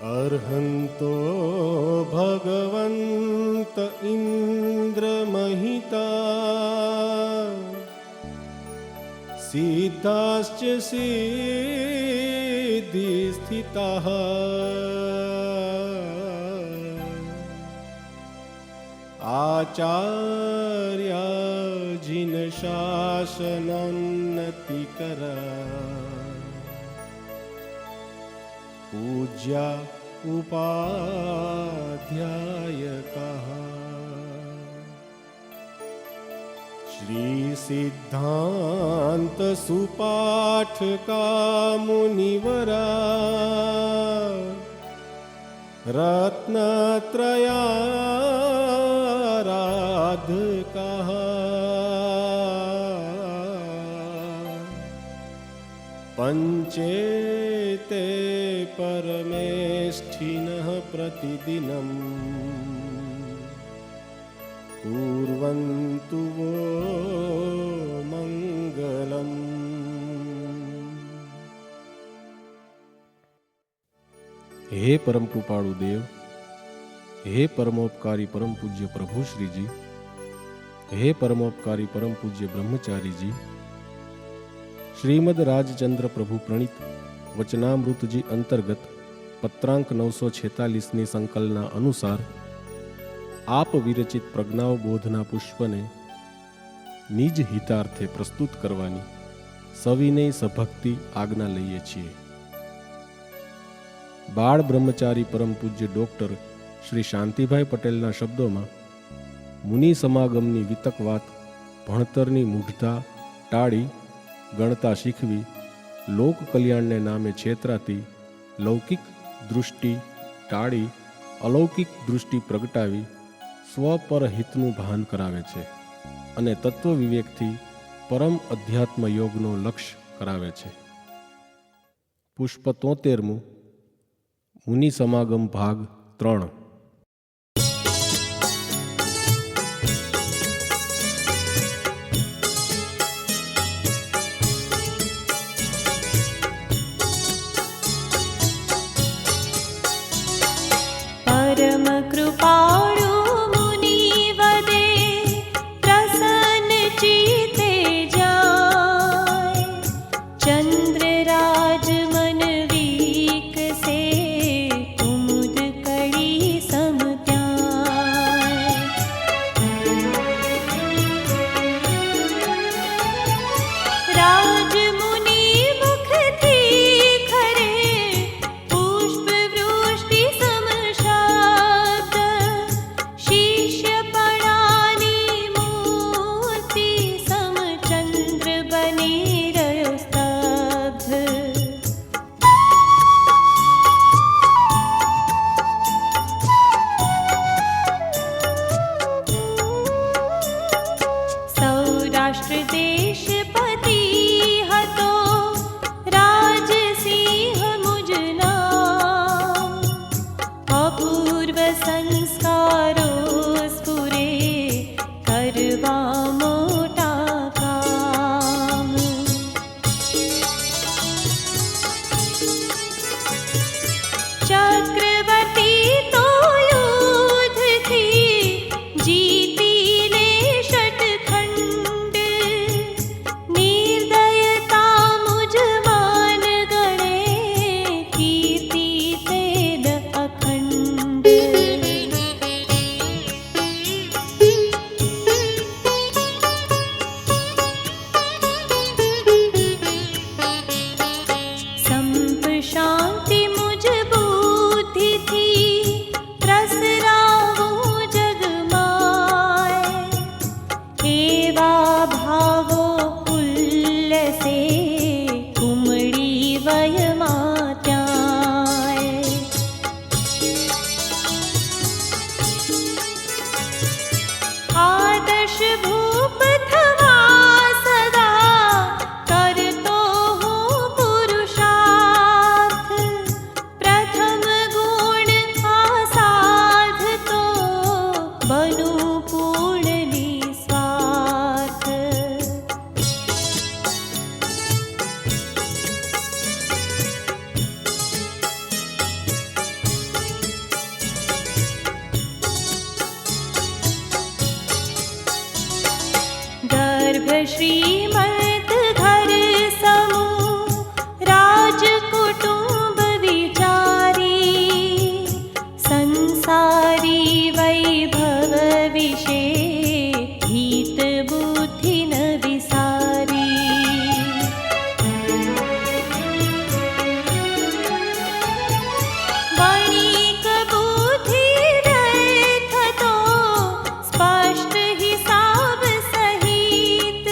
अर्हन्तो भगवन्त इन्द्रमहिता सिद्धाश्च सिद्धिस्थिताः आचार्या जिनशासनोन्नतिकरा पूज्या उपाध्यायकाः श्री सिद्धान्त सुपाठका मुनिवरा रत्नत्रयाराधकाः पञ्चेते परमेष्ठिनः प्रतिदिनं कुर्वन्तु वो मङ्गलम्। हे परम कृपाळु देव, हे परमोपकारी परम पूज्य प्रभु श्री जी, हे परमोपकारी परम पूज्य ब्रह्मचारी जी, श्रीमद राजचंद्र प्रभु प्रणीत वचनामृत जी अंतर्गत पत्रांक 946 संकलना अनुसार आप विरचित प्रज्ञावबोधना पुष्पने निज हितार्थे प्रस्तुत करवानी सविनय सभक्ति आज्ञा लईए छीए। बाळ ब्रह्मचारी परम पूज्य डॉक्टर श्री शांतिभाई पटेलना शब्दों मुनि समागमनी वितकवात भणतरनी मूढ़ता टाળી गणता शीखवी लोक कल्याणने नामे छेतराती लौकिक दृष्टि टाળી अलौकिक दृष्टि प्रगटावी स्वपर हितनु भान करावे छे अने तत्व विवेकथी परम अध्यात्म योगनो लक्ष्य करावे छे। पुष्प 73 मुनि समागम भाग 3। परम कृपाळु मुनि वदे प्रसन्न चिते जाय चंद्र राज मन विकसे कुमुद कड़ी सम त्याय राज मुनि मुख थी खरे पुष्प वृष्टि सम शब्द शिष्य पड़ानी मूर्ति सम चंद्र बनी रयो स्तब्ध सौराष्ट्र देश पति हतो राजसिंह मुजना अपूर्व संस्कारो स्फुरे करवा मोटा काम चक्रवर्ती तो युद्ध थी जीती ले शतखंड निर्दयता मुझ मान गणे कीर्ति तेद अखंड संप शांति मुझ बुद्धि श्रीमत घर समूह राज कुटुंब विचारी संसारी वैभव विषे हित बुद्धि न विसारी वणिक बुद्धि व्यर्थ तो स्पष्ट हिसाब सहित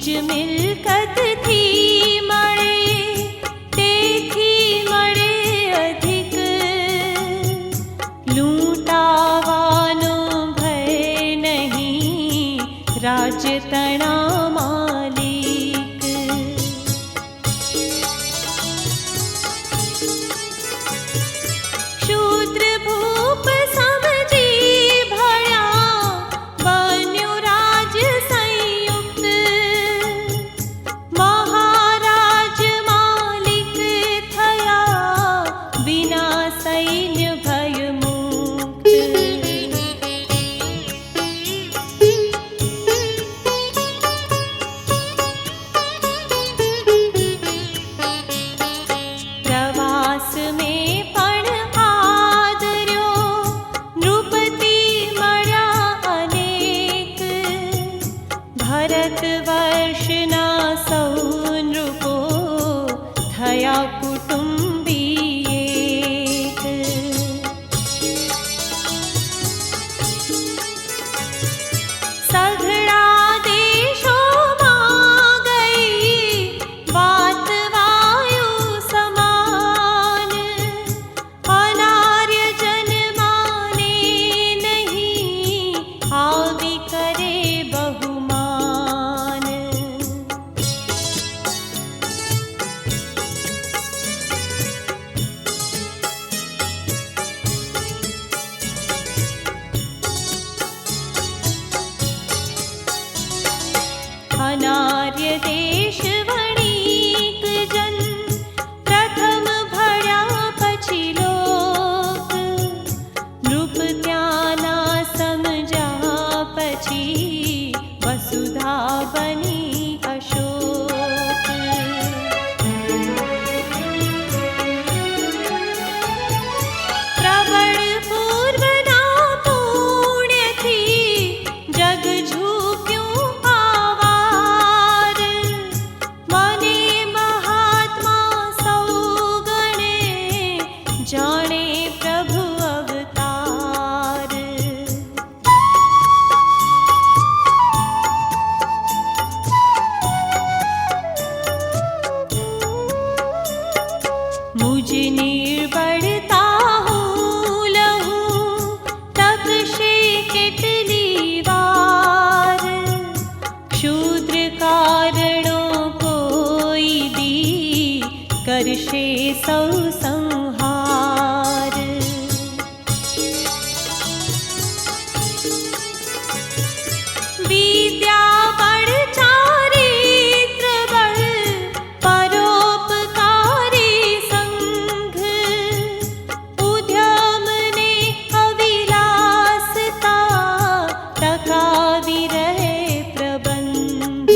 નિજ મિલકતથી મળે તેથી મળે અધિક લૂંટાવાનો ભય નહીં રાજતણા માલિક શૂદ્ર ભૂપ સમજી ભળ્યા બન્યો રાજ સંયુક્ત મહારાજ માલિક થયા વિના સૈન્ય ભય મુક્ત પ્રવાસ में પણ આદર્યો નૃપતિ મળ્યા અનેક ભરત વર્ષના સૌ નૃપો થયા કુટુંબી એક સઘળા દેશોમાં ગઈ વાત વાયુ સમાન અનાર્ય જન માને નહીં આવી કરે બહુમાન અનાર્ય દેશ વણિક જન પ્રથમ ભળ્યા પછી લોક નૃપ ત્યાંના સમજ્યા પછી વસુધા બની અશોક પ્રબળ પૂર્વના પુણ્યથી જગ ઝૂક્યું આવાર મને મહાત્મા સૌ ગણે જાણે પ્રભુ અવતાર મુજ નિર્બળતા હું લહું તકશે કેટલી વાર ક્ષુદ્ર કારણો કોઈ દી કરશે સૌ સંહાર વિદ્યા બળ ચારિત્ર બળ પરોપકારી સંઘ ઉદ્યમ ને અવિલાસતા ટકાવી રહે પ્રબંધ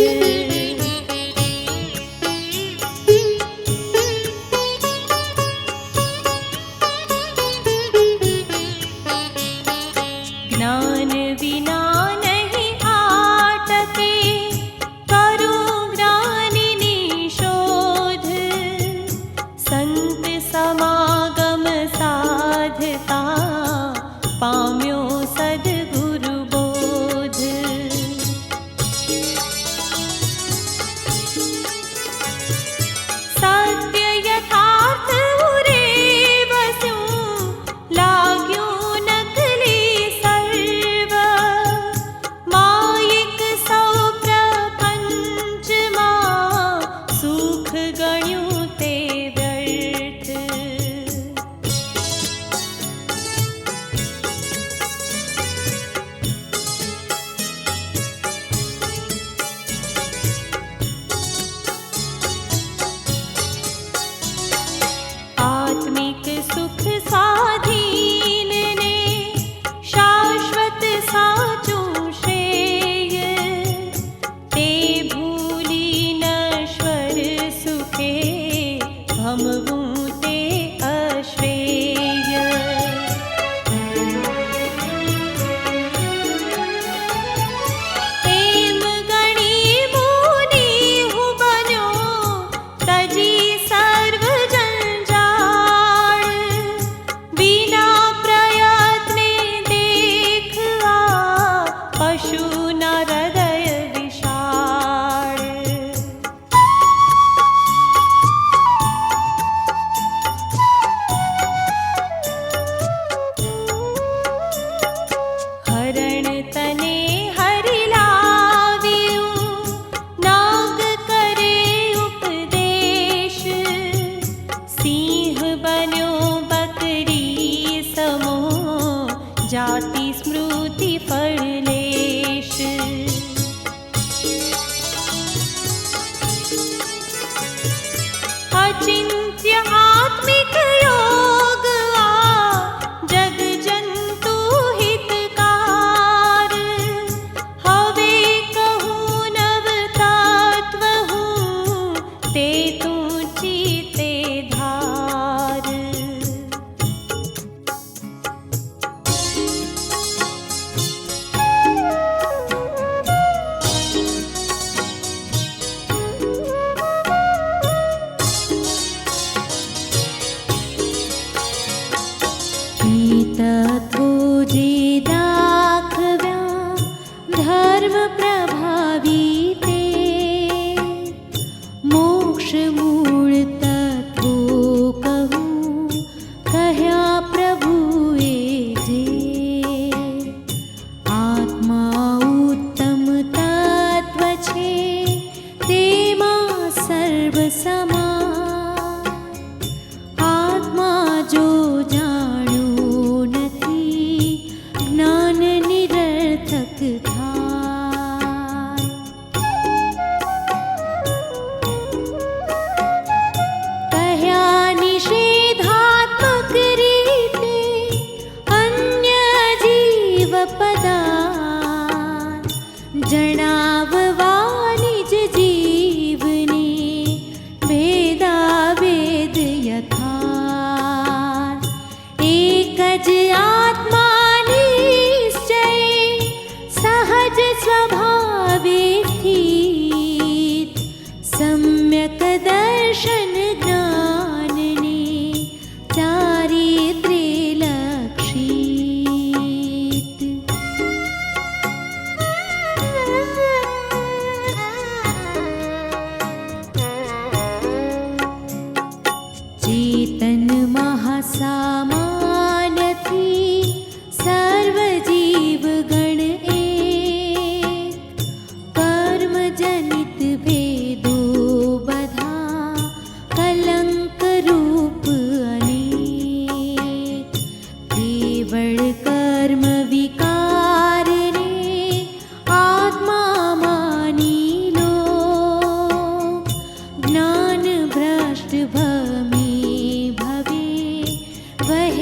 अचिन्त्य आत्मिक योग आ जग जंतु हितकार हवे कहूँ नव तत्व हूँ ते तू चीते धार तत्वो जे दाखव्या धर्म प्रभावी ते मोक्ष मूळ तत्वो कहूँ कह्या प्रभुए जे आत्मा उत्तम तत्व छे तेमा सर्व समा आत्मा जो जाण्यो नथी ज्ञान निरर्थक थाय कह्या निषेधात्मक रीते अन्य जीव पदार्थ जणाववा निज जीवने भेदाभेद यथार्थ एक ज आत्मा निश्चय सहज स्वभावे स्थित सम्यक दर्शन ज्ञानने चारित्र्ये लक्षित चेतन महासामान्यथी सर्व जीव गण एक कर्म जनित भेदो बधा कलंक रूप अनेक केवल कर्म विकार ने आत्मा मानी लो ज्ञान भ्रष्ट भमी भवे वह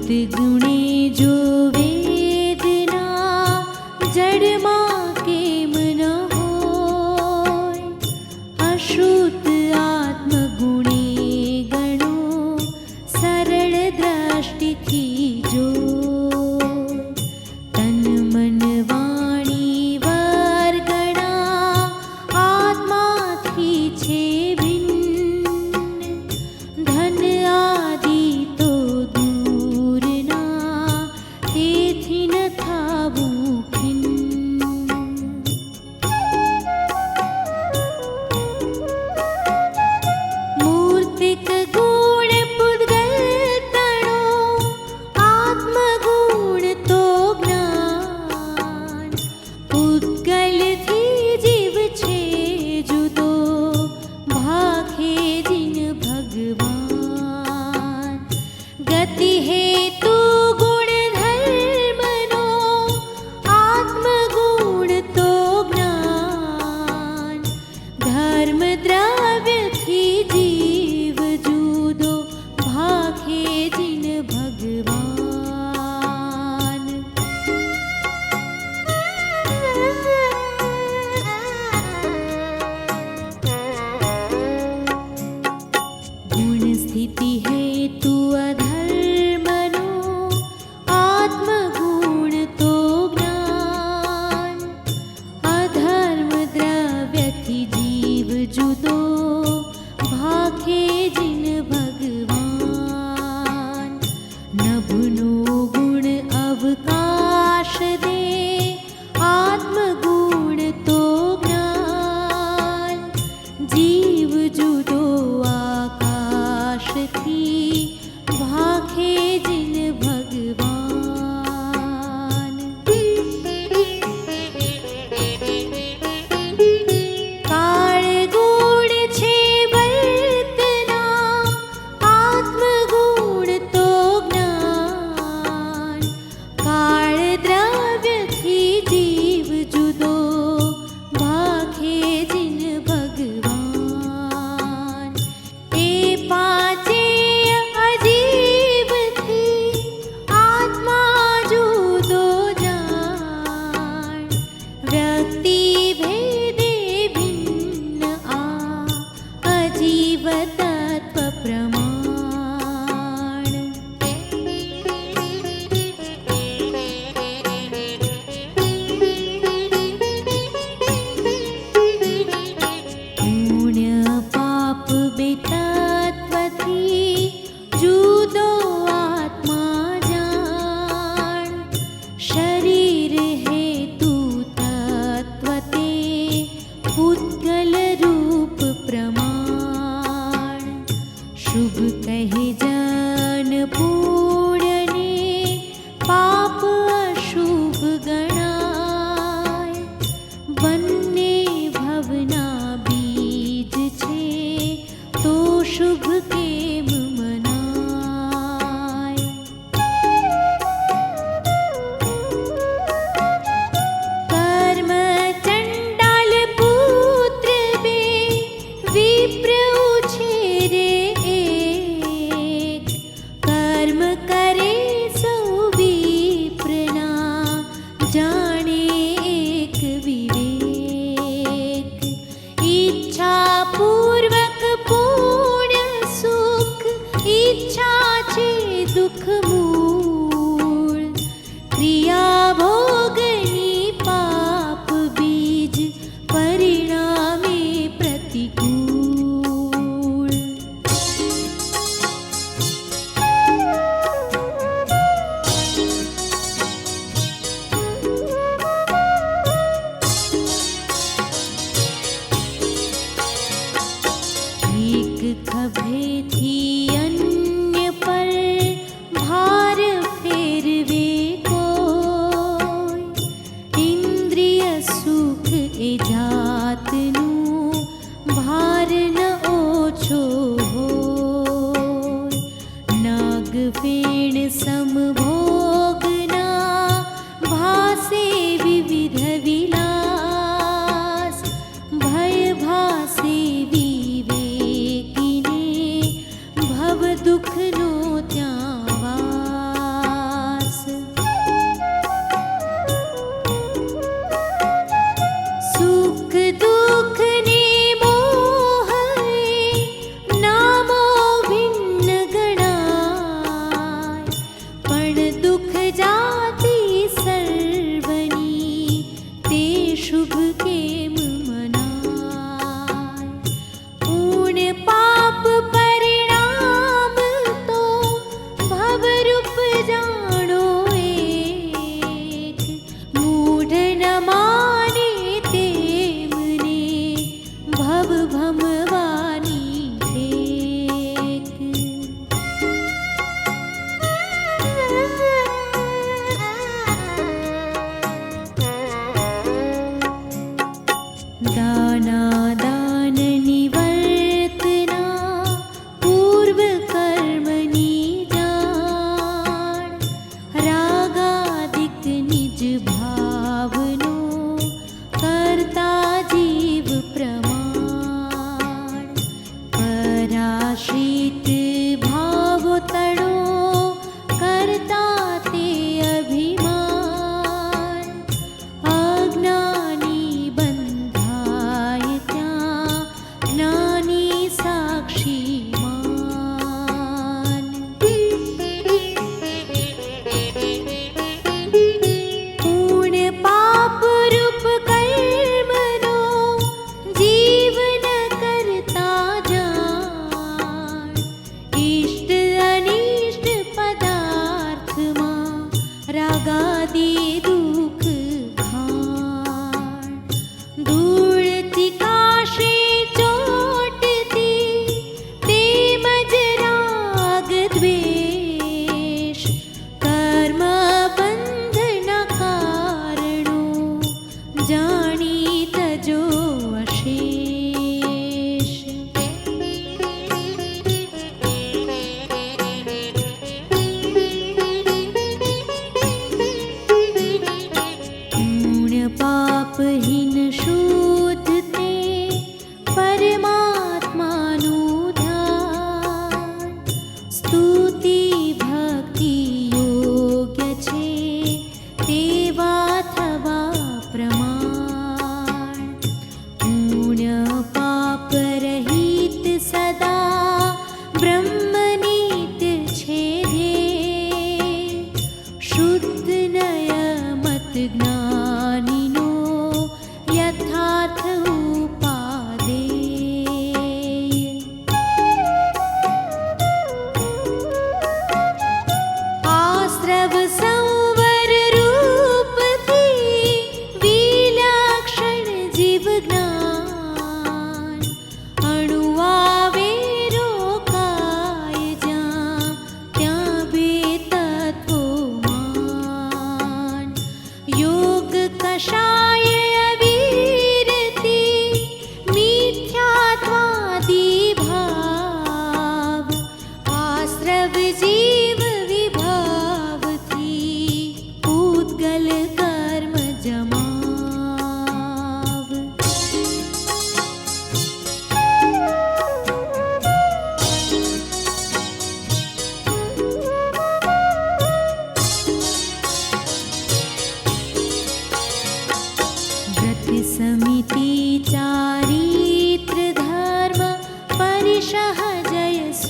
ગુણે જો વેદના જડમાં કેમ ન હોય, અશ્રુત આત્મગુણે ગણો સરળ દ્રષ્ટિથી જો, તન મન વાણી વર્ગણા આત્માથી છે ભિન્ન, ધન આદિ તો દૂરના તેથી ન થાવું ખિન્ન. મૂર્તિક ગુણ પૂતગલ તણો આત્મગુણ તો જ્ઞાન, પૂતગલથી જીવ છે જુદો ભાખે જીન ભગવાન. ગતિ હેતુ ગુણ ધર્મનો આત્મગુણ તો જ્ઞાન, ધર્મ દ્રવ્યથી જીવ જુદો ભાખે જીન ભગવાન. ગુણ સ્થિતિ હેતુ અધર્મનો આત્મગુણ તો જ્ઞાન, અધર્મ દ્રવ્યથી જીવ જુદો ભાખે જીન ભગવાન. નભનો ગુણ અવકાશ દે આત્મગુણ તો જ્ઞાન, જીવ જુદો આકાશથી ભાખે જીન ભગવાન. કાળ ગુણ છે વર્તના આત્મગુણ તો જ્ઞાન, કાળ દ્રવ્યથી જીવ જુદો ભાખે જીન ભગવાન. એ પાંચેય અજીવથી આત્મા જુદો જાણ, વ્યક્તિ ભેદે ભિન્ન આ અજીવ તત્વ પ્રમાણ. પુણ્ય પાપ બે તત્વથી જુદો આત્મા જાણ, શરીર હેતુ તત્વ તે પૂતગલ રૂપ પ્રમાણ. શુભ કહે જન પુણ્યને પાપ અશુભ ગણાય, બંને ભવના બીજ છે તો શુભ કેમ મનાય. કર્મ ચંડાલ પુત્ર બે વિપ્ર ઉછેરે એક, કર્મ કરે સૌ વિપ્રના જાણે એક વિવેક. ઈચ્છા પૂર્વક પુણ્ય સુખ, ઈચ્છા છે દુઃખ મૂળ, ક્રિયા ભોગની પાપ બીજ પરિણામે પ્રતિકૂળ. એક ખભેથી અન્ય પર ભાર ફેરવે કોઈ, ઇન્દ્રિય સુખ એ જાતનું ભાર ન ઓછો હોય, નાગ ફેણ સમભોગના ભાસે વિવિધ વિલાસ, ભય ભાસે વિવેકીને ભવ દુઃખનો ત્યાં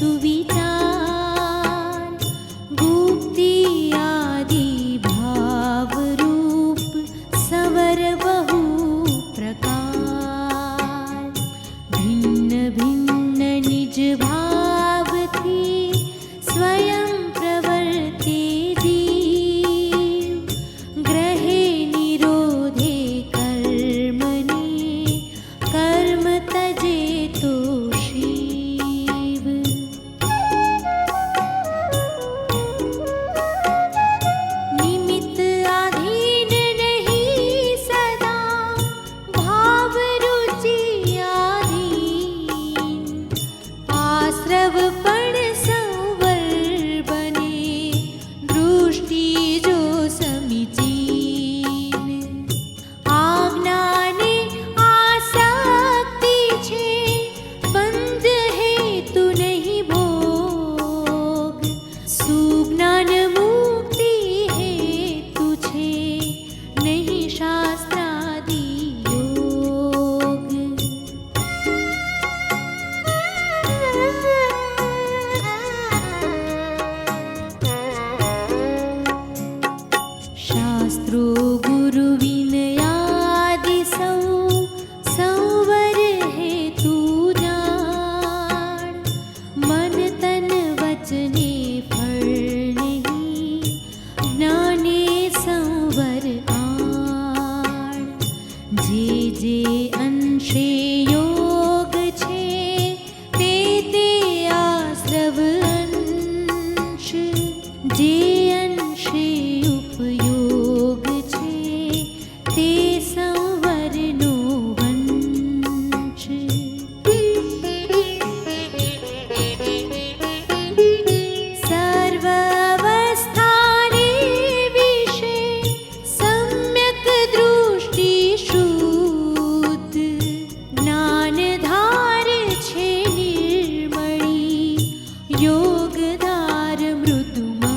सुविचार गुप्ति आदि भाव रूप सवर बहु प्रकार भिन्न भिन्न निज भाव थी स्वयं प्रवर्ते जीव ग्रहे निरोधे कर्मणि कर्म तजे तो शिव निमित्त अधीन नहीं सदा भाव रुचि आधीन आश्रव पण संवर बने दृष्टि जो समीचीन આજ્ઞાને આસક્તિ છે બંધ હેતુ નહીં ભોગ સુજ્ઞાન મુક્તિ હેતુ છે નહીં શાસ્ત્રાદિ યોગ શાસ્ત્રો ગુરુ વિનયાદિ સૌ સંવર હેતુ જાણ મન તન વચને ફળ નહીં જ્ઞાને સંવર આણ જે જે અંશે યોગ છે તે તે આશ્રવ અંશ જે અંશે उपयोग छे ते संवरनो वंश सर्वावस्थाने विषे सम्यक दृष्टि शुद्ध ज्ञानधार छे निर्मળી योगधार मृदुमा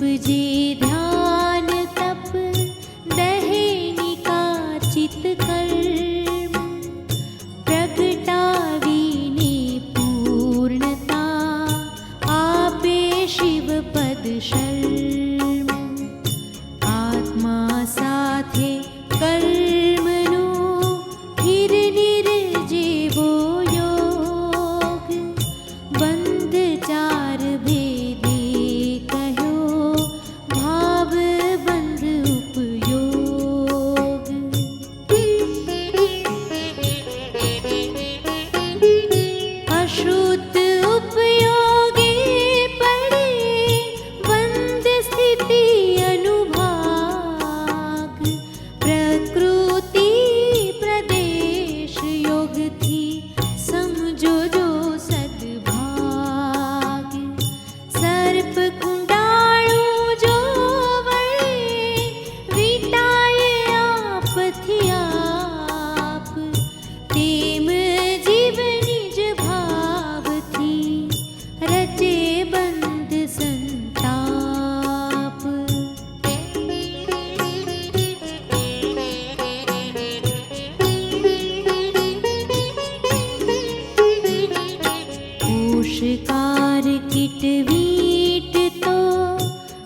ઉપજે ધ્યાન તપ દહે નિકાચિત કર્મ પ્રગટાવીને પૂર્ણતા આપે શિવ પદ શર્મ આત્મા સાથે કર્મનો સ્થિર નિર્જીવો યોગ બંધ ચાર ભેદે કહ્યો ભાવ બંધ ઉપયોગ અશુદ્ધ ઉપયોગે પડે બંધ સ્થિતિ અનુભાગ પ્રકૃતિ પ્રદેશ યોગથી સમજો જો સદભાગ સર્પ કુંડાળું જો વળે વિટાય આપથી આપ તેમ જીવ નિજ ભાવથી રચે બંધ સંતાપ કોશકાર કીટ વીટ તો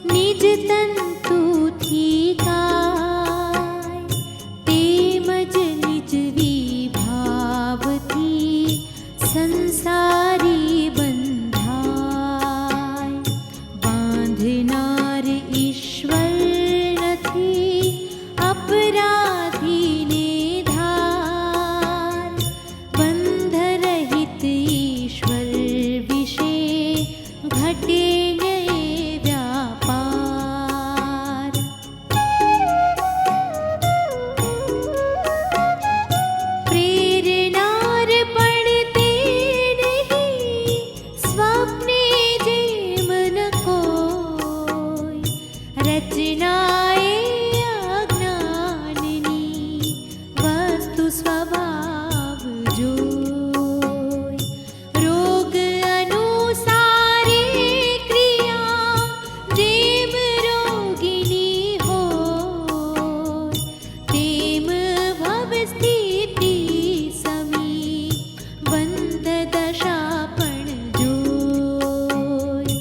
નિજ તંતુથી કાય તેમજ નિજ વિભાવથી સંસારી બંધાય બાંધનાર ઈશ્વર નથી અપરાધીને ધાર બંધ રહિત ઈશ્વર વિશે ઘટે ગયે વ્યાપાર પ્રેરનાર પણ તે નહીં સ્વપ્ને જેમ ન કોઈ રચનાએ અજ્ઞાનની વસ્તુ સ્વભાવ જોઈ રોગ અનુસારે ક્રિયા જેમ રોગીની હોય તેમ ભવ સ્થિતિ સમી બંધ દશા પણ જોઈ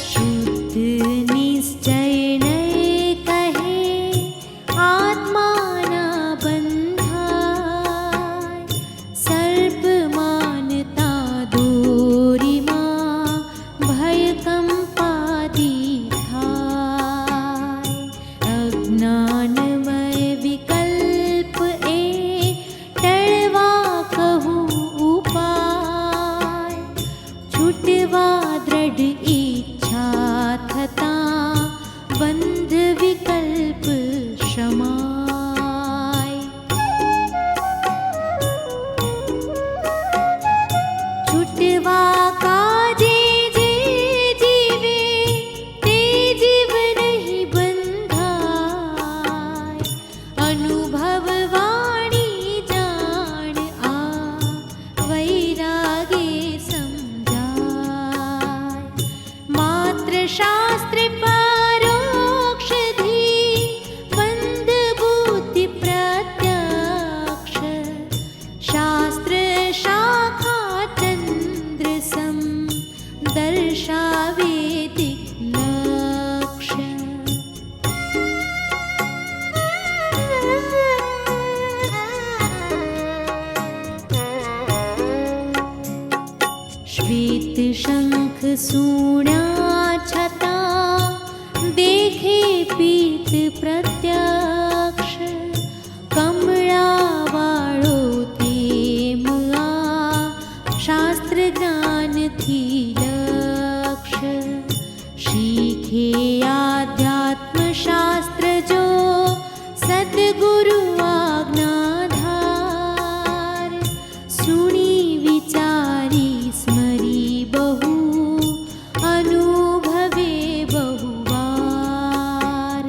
શુદ્ધ નિશ્ચય નહીં કહે આત્માના બંધાય સર્પ માનતા દોરીમાં ભય કંપાદી થાય અજ્ઞાનમય વિકલ્પ એ ટળવા કહું ઉપાય છૂટવા દ્રઢ ઈચ્છા થતાં બંધ વિકલ્પ શમાય છૂટવા કાજે જે જીવે તે જીવ નહીં બંધાય અનુભવ વાણી જાણ આ વૈરાગે સમજાય માત્ર શાસ્ત્ર પરોક્ષથી બંધ બુદ્ધિ પ્રત્યક્ષ શાસ્ત્ર શાખા ચંદ્ર સમ દર્શાવે દિગ્લક્ષ શ્વેત શંખ સુણા છતાં દેખે પીત પ્રત્યક્ષ કમળાવાળો તેમ આ શાસ્ત્ર જ્ઞાનથી લક્ષ શીખે આધ્યાત્મ શાસ્ત્ર જો સદગુરુ આજ્ઞાધાર સુણી વિચારી સ્મરી બહુ અનુભવે બહુવાર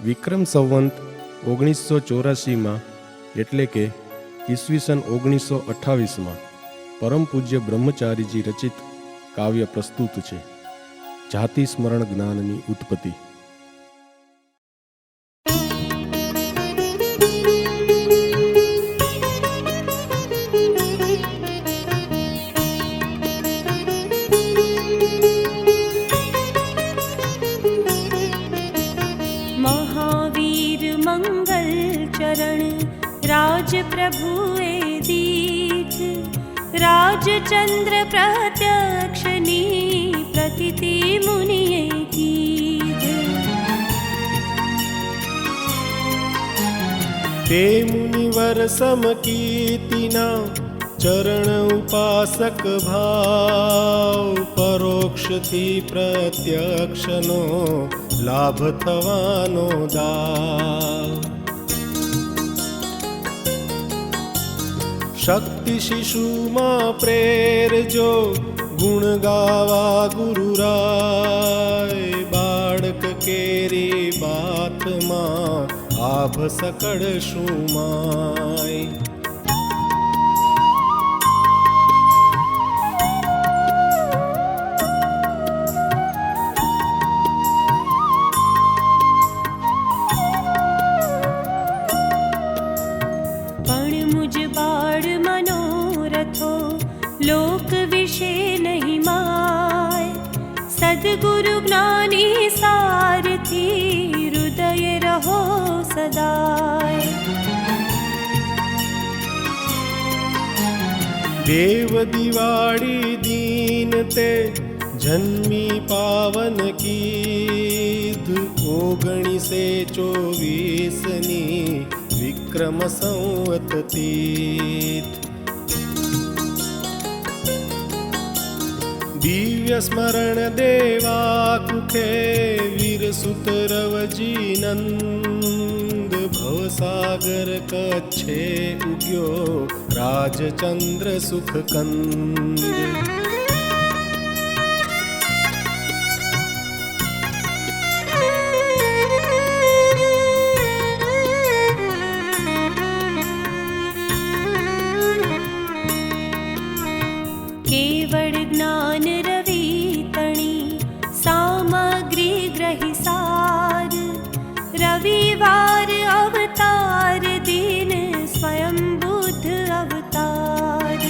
વિક્રમ સંવંત 1984માં એટલે કે ઈસવીસન 1928માં પરમ પૂજ્ય બ્રહ્મચારીજી રચિત કાવ્ય પ્રસ્તુત છે. જાતિ સ્મરણ જ્ઞાનની ઉત્પત્તિ. महावीर मंगल चरण राज प्रभुए दीठ राजचंद्र प्रत्यक्षनी प्रतीति मुनिए कीध. તે મુનિવર સમકીર્તિના ચરણ ઉપાસક ભાવ પરોક્ષથી પ્રત્યક્ષનો લાભ થવાનો દાવ. શક્તિ શિશુમાં પ્રેરજો ગુણ ગાવા ગુરુરાય. બાળક કેરી બાતમાં આભ સકળ શું માય. पण मुझ बाळ मनोरथो लोक विषे नहीं माय. सद्गुरु ज्ञानी सारथी हृदय रहो सदाय. દેવ દિવાળી દીન તે જન્મી પાવન કીધ. 1924ની વિક્રમ સંવત તીથ. દિવ્ય સ્મરણ દેવા કુખે વીર સુત રવજી નંદ. ભવસાગર કચ્છે ઉગ્યો રાજચંદ્ર સુખ કંદ. केवल ज्ञान रवि तणी सामग्री ग्रही सार. रविवार अवतार दिन स्वयं बुद्ध अवतार.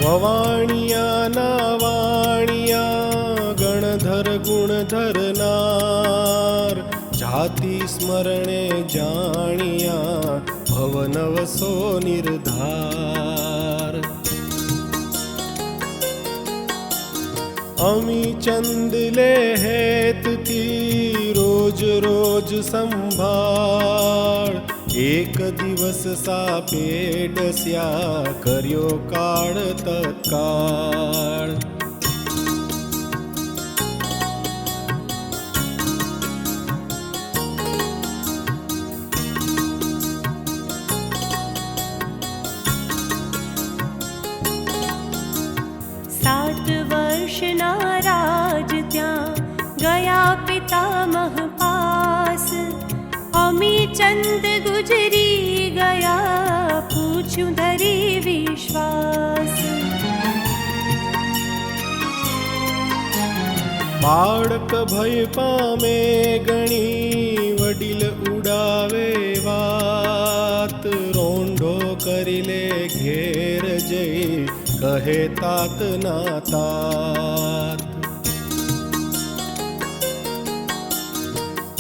વવાણિયા ના વાણિયા ગણધર ગુણધર નાર. જાતિ સ્મરણે જાણિયા ભવનવ સો નિર્ધાર. અમી ચંદ લે હેતથી રોજ રોજ સંભાળ. એક દિવસ સાપે ડસ્યા કર્યો કાળ તત્કાળ. वर्षना राज त्या गया पितामह पास. अमी चंद गुजरी गया पूछूं धरी विश्वास. બાળક ભય પામે ગણી વડીલ ઉડાવે વાત. રોંઢો કરી લે ઘેર જઈ કહે तात ના तात.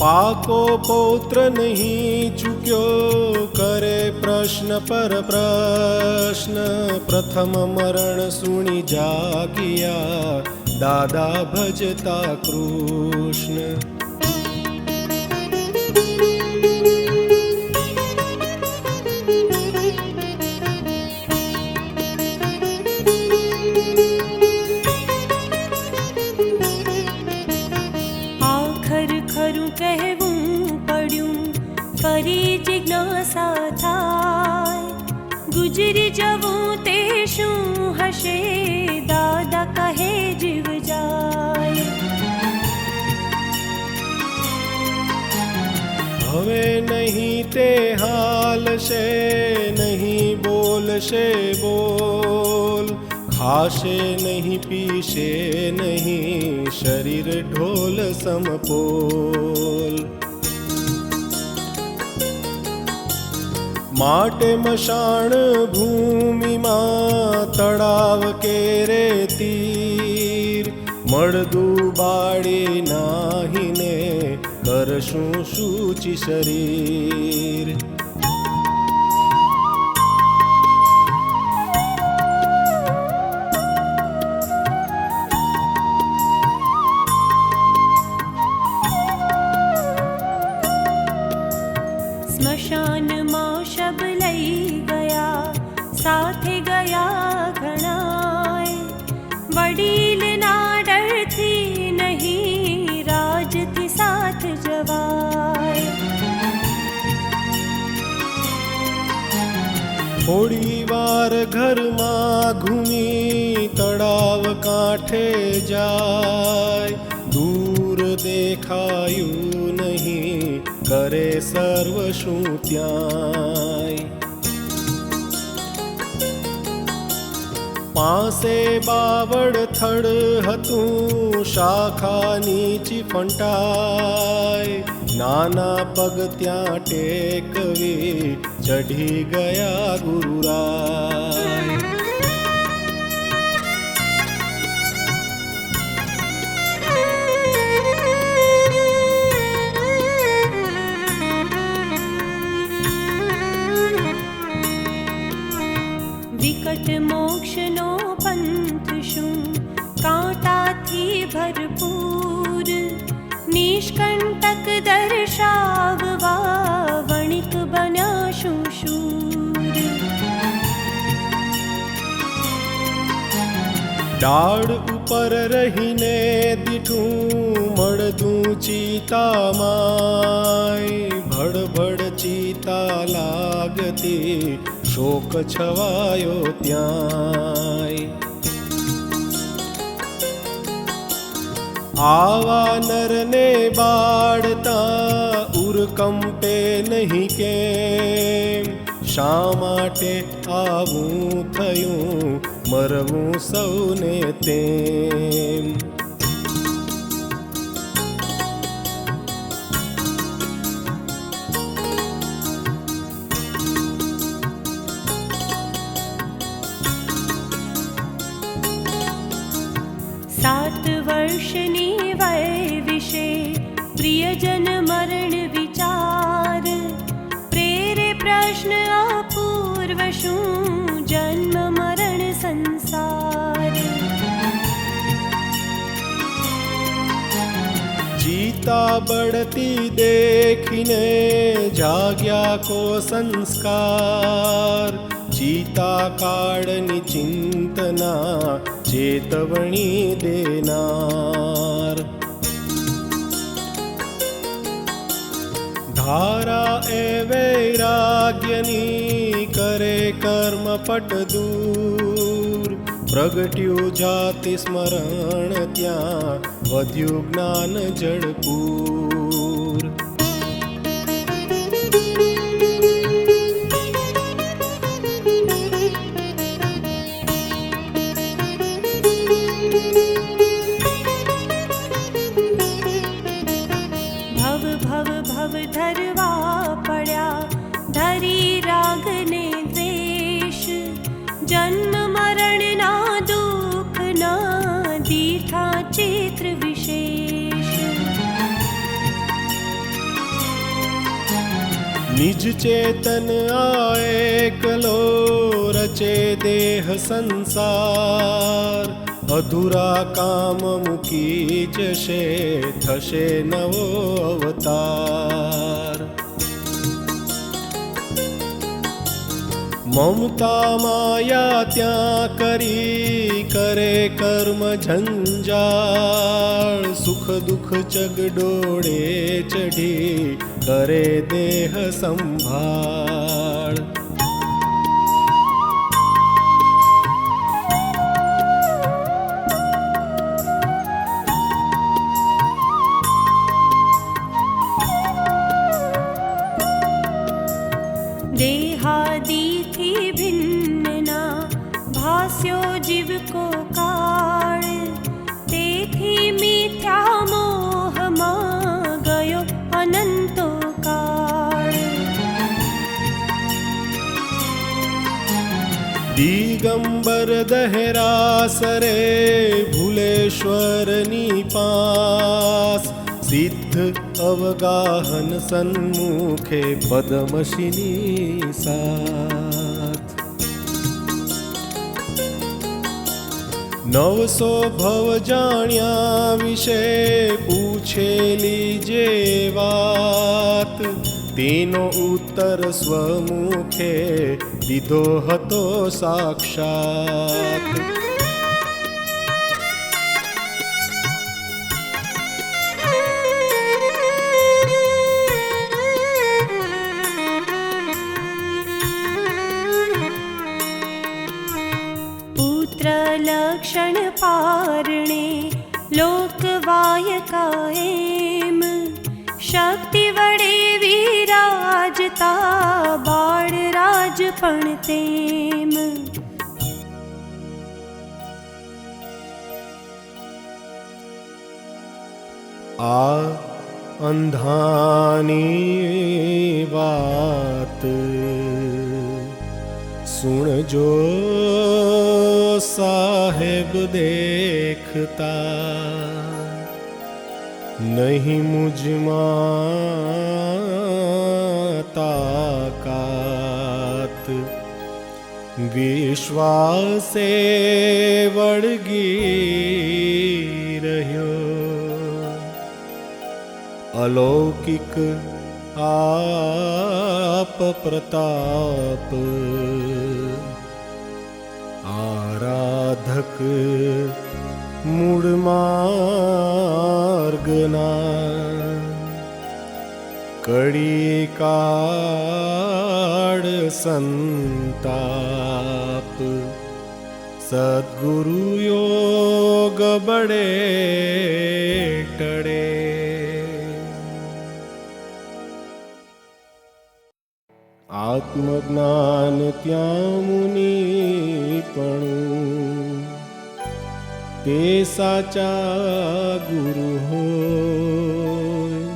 પાકો પૌત્ર નહીં ચૂક્યો કરે પ્રશ્ન પર પ્રશ્ન. પ્રથમ મરણ સુણી જાગિયા દાદા ભજતા કૃષ્ણ. ફરી જિજ્ઞાસા થાય. ગુજરી જવું તે શું હશે દાદા કહે જીવ જાય. હવે નહીં તે હાલશે, નહીં બોલશે બોલ, ખાશે નહીં પીશે નહીં, શરીર ઢોલ સમપોલ. માટે મશાણ ભૂમિમાં તળાવ કેરે તીર, મળદું બાળી નાહીને કરશું સૂચિ શરીર. સ્મશાનમાં શબ લઈ ગયા, સાથે ગયા ઘણાય, વડીલના ડરથી નહીં, રાજથી સાથ જવાય. થોડી વાર ઘરમાં ઘૂમી તળાવ કાંઠે જાય, દૂર દેખાયું નહીં, કરે સર્વ શું ત્યાંય. પાસે બાવળ થડ હતું, શાખા નીચી ફંટાય, નાના પગ ત્યાં ટેકવી, ચઢી ગયા ગુરુરાય. વિકટ મોક્ષનો પંથ શું, કાંટાથી ભરપૂર, નિષ્કંટક દર્શાવવા, વણિક બન્યા શું શૂર. ડાળ ઉપર રહીને દીઠું, મળદું ચિતામાય, ભડભડ ચિતા લાગતી, શોક છવાયો ત્યાંય. આવા નરને બાળતા ઉરકંપે નહીં કેમ, શા માટે આવું થયું, મરવું સૌને તેમ. સાત વર્ષની વય વિશે પ્રિયજન મરણ વિચાર, પ્રેરે પ્રશ્ન અપૂર્વ શું, જન્મ મરણ સંસાર. ચિતા બળતી દેખીને જાગ્યા કો સંસ્કાર, ચિતા કાળની ચિંતના ચેતવણી દેનાર. ધારા એ વૈરાગ્યની કરે કર્મ પટ દૂર, પ્રગટ્યું જાતિ સ્મરણ ત્યાં, વધ્યું જ્ઞાન જળપૂર. ભવ ભવ ભવ ધરવા પડ્યા, ધરી રાગને દ્વેષ, જન્મ મરણના દુઃખના દીઠા ચિત્ર વિશેષ. નિજ ચેતન આ એકલો રચે દેહ સંસાર, અધૂરા કામ મૂકી જશે, થશે નવો અવતાર. મમતા માયા ત્યાં કરી કરે કર્મ ઝંઝાળ, સુખ દુઃખ ચગડોળે ચઢી કરે દેહ સંભાળ. જીવકો કાળ, તેથી મિથ્યા મોહમાં ગયો અનંતો કાળ. દિગંબર દહેરાસરે ભૂલેશ્વરની પાસ, સિદ્ધ અવગાહન સન્મુખે પદમશિની સાથ. 900 ભવ જાણ્યા વિશે પૂછેલી જે વાત, તેનો ઉત્તર સ્વમુખે દીધો હતો સાક્ષાત. પુત્ર લક્ષણ પારણે લોકવાયકા એમ, શક્તિ વડે વિરાજતા બાળ રાજ પણ તેમ. આ અંધાની વાત સુણજો સાહેબ દેખતા, નહીં મુજમાં તાકાત. વિશ્વાસે વળગી રહ્યો અલૌકિક આપ પ્રતાપ. આરાધક મૂળ માર્ગના કડી કાળ સંતાપ. સદ્ગુરુ યોગ બળે ટળે. આત્મજ્ઞાન ત્યાં મુનિપણું, તે સાચા ગુરુ હોય.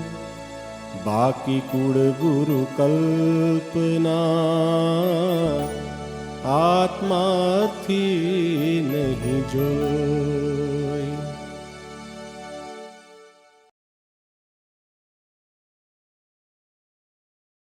બાકી કુળ ગુરુ કલ્પના, આત્માથી નહીં જો.